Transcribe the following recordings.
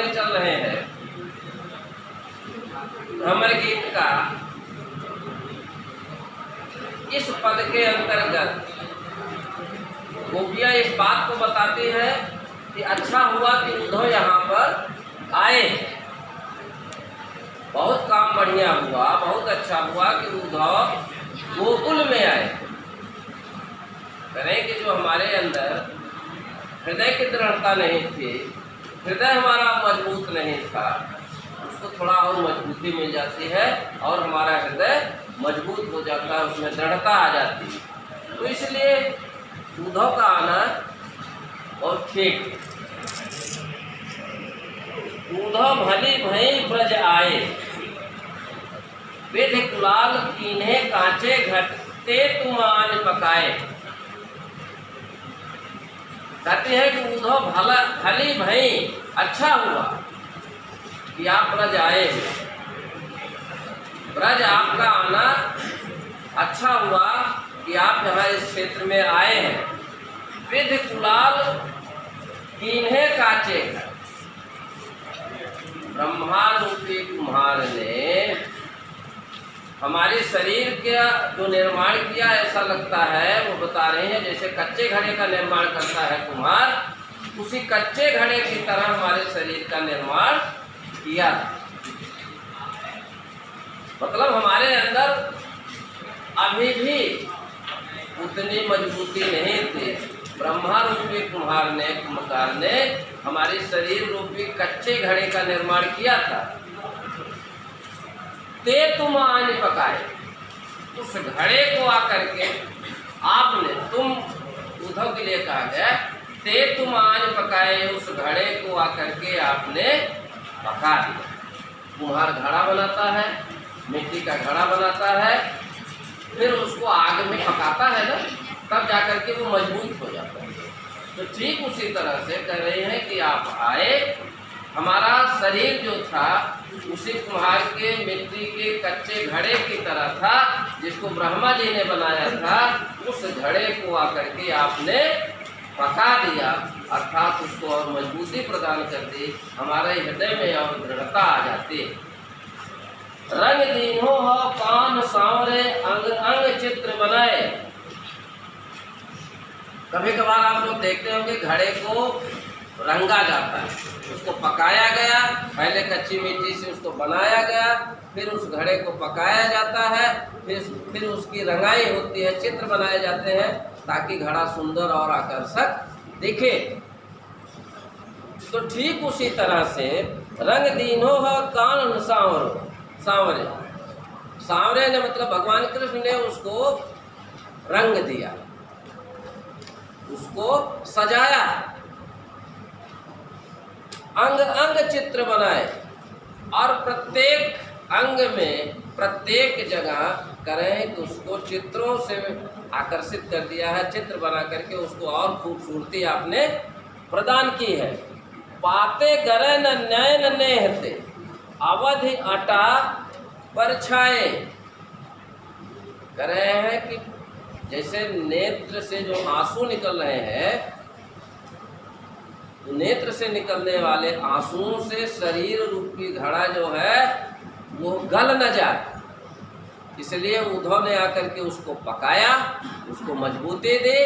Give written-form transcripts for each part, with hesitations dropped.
पढ़ने चल रहे हैं भ्रमर गीत का इस पद के अंतर्गत गोपियाँ इस बात को बताती है कि अच्छा हुआ कि उद्धव यहाँ पर आए, बहुत काम बढ़िया हुआ, बहुत अच्छा हुआ कि उद्धव गोकुल में आए। करें कि जो हमारे अंदर हृदय की दृढ़ता नहीं थी, हृदय हमारा मजबूत नहीं था, उसको थोड़ा और मजबूती मिल जाती है और हमारा हृदय मजबूत हो जाता है, उसमें दृढ़ता आ जाती है। तो इसलिए उद्धव का आना और ठीक। उद्धव भली भई ब्रज आए, वेद कुलाल कीन्हे कांचे घटते तुमान पकाए। कहते हैं कि उद्धव भली भई, अच्छा हुआ कि आप ब्रज आए, ब्रज आपका आना अच्छा हुआ कि आप यहाँ इस क्षेत्र में आए हैं। विधि कुलाल कीन्हे काचे, ब्रह्मा रूपी कुम्हार ने हमारे शरीर का जो निर्माण किया, ऐसा लगता है वो बता रहे हैं जैसे कच्चे घड़े का निर्माण करता है कुम्हार, उसी कच्चे घड़े की तरह हमारे शरीर का निर्माण किया। मतलब हमारे अंदर अभी भी उतनी मजबूती नहीं थी। ब्रह्मा रूपी कुम्हार ने हमारे शरीर रूपी कच्चे घड़े का निर्माण किया था। ते तुम आन पकाए, उस घड़े को आकर के आपने, तुम उद्धव के लिए कहा गया, ते तुम आन पकाए, उस घड़े को आकर के आपने पका दिया। कुम्हार घड़ा बनाता है, मिट्टी का घड़ा बनाता है, फिर उसको आग में पकाता है ना, तब जाकर के वो मजबूत हो जाता है। तो ठीक उसी तरह से कह रहे हैं कि आप आए, हमारा शरीर जो था उसी कुम्हार के मिट्टी के कच्चे घड़े की तरह था, जिसको ब्रह्मा जी ने बनाया था। उस घड़े को आकर के आपने पका दिया, अर्थात उसको और मजबूती प्रदान कर दी, हमारे हृदय में और दृढ़ता आ जाती। रंग दीनो हो कान सांवरे, अंग अंग चित्र बनाए। कभी कभार आप लोग देखते होंगे घड़े को रंगा जाता है, उसको पकाया गया, पहले कच्ची मिट्टी से उसको बनाया गया, फिर उस घड़े को पकाया जाता है, फिर उसकी रंगाई होती है, चित्र बनाए जाते हैं ताकि घड़ा सुंदर और आकर्षक दिखे। तो ठीक उसी तरह से रंग दीनो हो कान सांवरे, सांवरे ने मतलब भगवान कृष्ण ने उसको रंग दिया, उसको सजाया, अंग अंग चित्र बनाए, और प्रत्येक अंग में प्रत्येक जगह करें तो उसको चित्रों से आकर्षित कर दिया है, चित्र बना करके उसको और खूबसूरती आपने प्रदान की है। पाते गरे न नयन नेहते, अवधि अटा परछाए। कह रहे हैं कि जैसे नेत्र से जो आंसू निकल रहे हैं, नेत्र से निकलने वाले आंसुओं से शरीर रूपी घड़ा जो है वो गल न जाए, इसलिए उद्धव ने आकर के उसको पकाया, उसको मजबूती दी।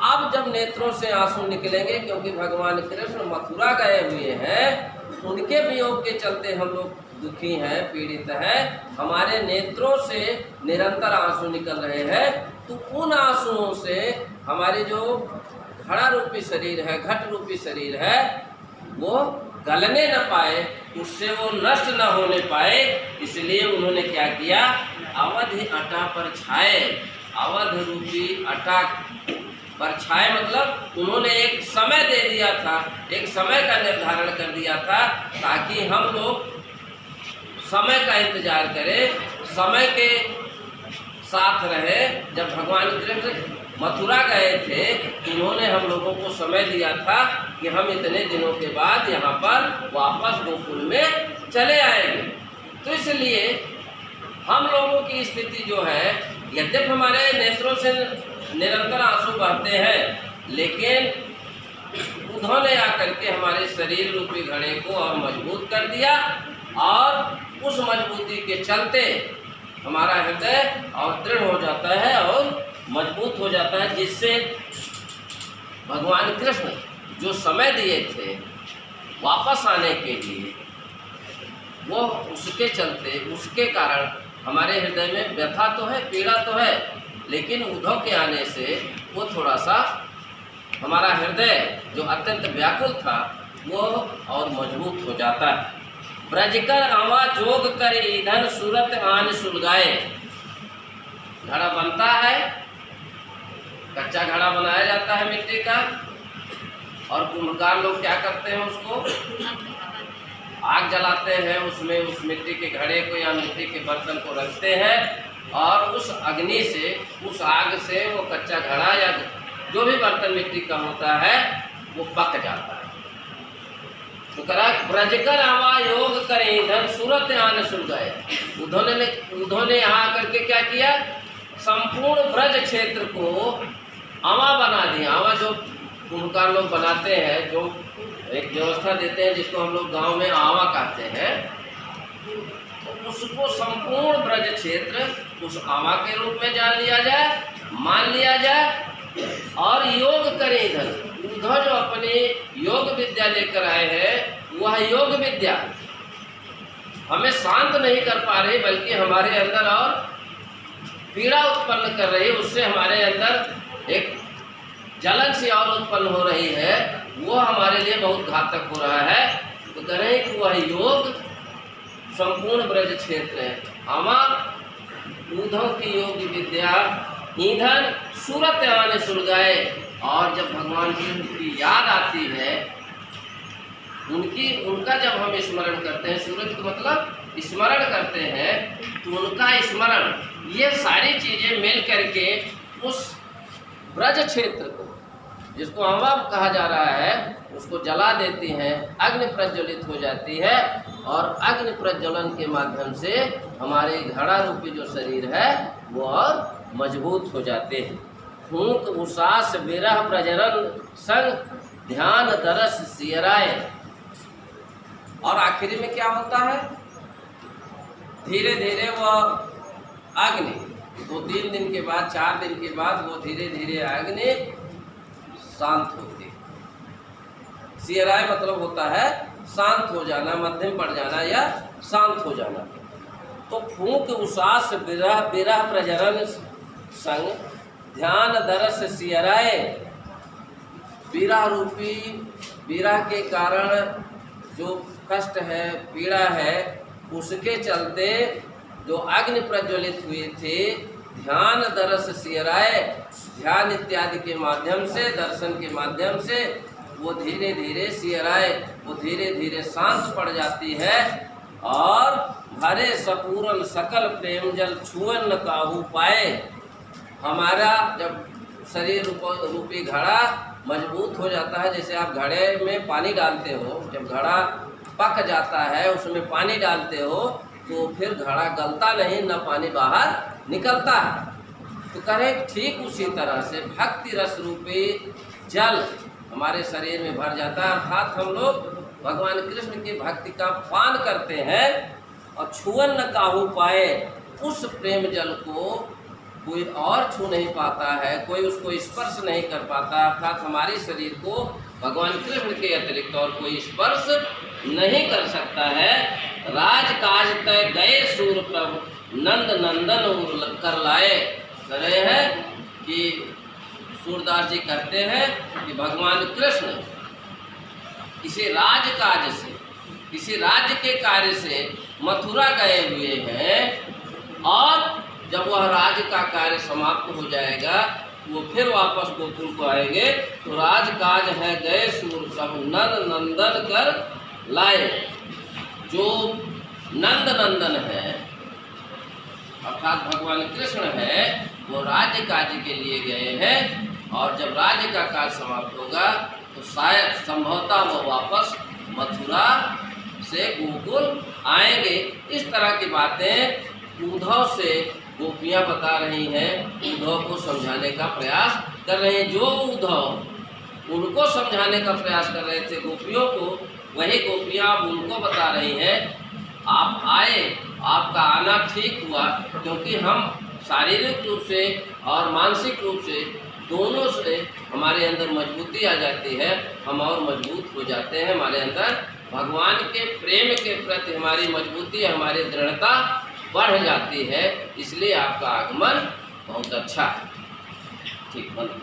अब जब नेत्रों से आंसू निकलेंगे, क्योंकि भगवान कृष्ण मथुरा गए हुए हैं, उनके वियोग के चलते हम लोग दुखी हैं, पीड़ित हैं, हमारे नेत्रों से निरंतर आंसू निकल रहे हैं, तो उन आंसुओं से हमारे जो घड़ा रूपी शरीर है, घट रूपी शरीर है, वो गलने न पाए, उससे वो नष्ट न होने पाए, इसलिए उन्होंने क्या किया, अवधि अटा पर छाए। अवध रूपी अटा पर छाए मतलब उन्होंने एक समय दे दिया था, एक समय का निर्धारण कर दिया था, ताकि हम लोग समय का इंतजार करें, समय के साथ रहे। जब भगवान कृष्ण मथुरा गए थे, उन्होंने हम लोगों को समय दिया था कि हम इतने दिनों के बाद यहाँ पर वापस गोकुल में चले आएंगे। तो इसलिए हम लोगों की स्थिति जो है, यद्यपि हमारे नेत्रों से निरंतर आंसू बहते हैं, लेकिन उद्धव ने आकर के हमारे शरीर रूपी घड़े को और मजबूत कर दिया, और उस मजबूती के चलते हमारा हृदय और दृढ़ हो जाता है और मजबूत हो जाता है, जिससे भगवान कृष्ण जो समय दिए थे वापस आने के लिए, वो उसके चलते, उसके कारण हमारे हृदय में व्यथा तो है, पीड़ा तो है, लेकिन उद्धव के आने से वो थोड़ा सा हमारा हृदय जो अत्यंत व्याकुल था वो और मजबूत हो जाता है। ब्रजकर आवा जोग कर ईंधन सूरत आन सुलगाए। घड़ा बनता है, कच्चा घड़ा बनाया जाता है मिट्टी का, और कुम्भकार लोग क्या करते हैं, उसको आग जलाते हैं, उसमें उस मिट्टी के घड़े को या मिट्टी के बर्तन को रखते हैं, और उस अग्नि से, उस आग से वो कच्चा घड़ा या जो भी बर्तन मिट्टी का होता है वो पक जाता है। तो करा ब्रजकर आवा योग कर ईंधन सूरत आन सुलगाए। उद्धव ने यहाँ आकर के क्या किया, संपूर्ण ब्रज क्षेत्र को आवा बना दिया। आवा जो कुम्भकार लोग बनाते हैं, जो एक व्यवस्था देते हैं जिसको हम लोग गांव में आवा कहते हैं, तो उसको संपूर्ण ब्रज क्षेत्र उस आवा के रूप में जान लिया जाए, मान लिया जाए, और योग करे इधर। उद्धव जो अपने योग विद्या लेकर आए हैं, वह योग विद्या हमें शांत नहीं कर पा रही, बल्कि हमारे अंदर और पीड़ा उत्पन्न कर रही है। उससे हमारे अंदर एक जलन सी और उत्पन्न हो रही है, वो हमारे लिए बहुत घातक हो रहा है। तो कह रहे हैं कि वह योग संपूर्ण ब्रज क्षेत्र है। हमार उद्धव की योग विद्या ईंधन सूरत आने सुलगाए। और जब भगवान कृष्ण की याद आती है, उनका जब हम स्मरण करते हैं, सूरत का मतलब स्मरण करते हैं, तो उनका स्मरण, ये सारी चीजें मिल करके उस ब्रज क्षेत्र को, जिसको अमवा कहा जा रहा है, उसको जला देती हैं, अग्नि प्रज्वलित हो जाती है, और अग्नि प्रज्वलन के माध्यम से हमारे घड़ा रूपी जो शरीर है वो और मजबूत हो जाते हैं। फूंक उसास विरह प्रजनन संग ध्यान दरस सियराए। और आखिरी में क्या होता है, धीरे धीरे वह अग्नि 2-3 दिन के बाद, 4 दिन के बाद वो धीरे धीरे अग्नि शांत होती है। सियराए मतलब होता है शांत हो जाना, मध्यम पड़ जाना या शांत हो जाना। तो फूंक उसास विरह प्रजनन संग ध्यान दरस सियराए। विरह रूपी, विरह के कारण जो कष्ट है, पीड़ा है, उसके चलते जो अग्नि प्रज्वलित हुए थे, ध्यान दरस सियराए, ध्यान इत्यादि के माध्यम से, दर्शन के माध्यम से वो धीरे धीरे सियराए, वो धीरे धीरे शांत पड़ जाती है। और भरे सपूरन सकल प्रेम जल छुअन न काहू पाए। हमारा जब शरीर रूपी घड़ा मजबूत हो जाता है, जैसे आप घड़े में पानी डालते हो, जब घड़ा पक जाता है उसमें पानी डालते हो, तो फिर घड़ा गलता नहीं, न पानी बाहर निकलता है। तो करें ठीक उसी तरह से भक्ति रस रूपी जल हमारे शरीर में भर जाता है, अर्थात हम लोग भगवान कृष्ण की भक्ति का पान करते हैं, और छुअन न काहू पाए। उस प्रेम जल को कोई और छू नहीं पाता है, कोई उसको स्पर्श नहीं कर पाता, अर्थात हमारे शरीर को भगवान कृष्ण के अतिरिक्त और कोई स्पर्श नहीं कर सकता है। राजकाज तय गए सूर प्रभु नंद नंदन कर लाए। कह रहे हैं कि सूरदास जी कहते हैं कि भगवान कृष्ण किसी राजकाज से, किसी राज्य के कार्य से मथुरा गए हुए हैं, और जब वह राज्य का कार्य समाप्त हो जाएगा वो फिर वापस गोकुल को आएंगे। तो राजकाज है गए सूर सब नंद नंदन कर लाए। जो नंद नंदन है अर्थात भगवान कृष्ण है, वो राज्य कार्य के लिए गए हैं, और जब राज्य का कार्य समाप्त होगा तो शायद संभवतः वो वापस मथुरा से गोकुल आएंगे। इस तरह की बातें उद्धव से गोपियाँ बता रही हैं, उद्धव को समझाने का प्रयास कर रहे हैं। जो उद्धव उनको समझाने का प्रयास कर रहे थे गोपियों को, वही गोपियाँ अब उनको बता रही हैं आप आए, आपका आना ठीक हुआ, क्योंकि हम शारीरिक रूप से और मानसिक रूप से दोनों से हमारे अंदर मजबूती आ जाती है, हम और मजबूत हो जाते हैं, हमारे अंदर भगवान के प्रेम के प्रति हमारी मजबूती, हमारी दृढ़ता बढ़ जाती है। इसलिए आपका आगमन बहुत अच्छा है। ठीक, बंद।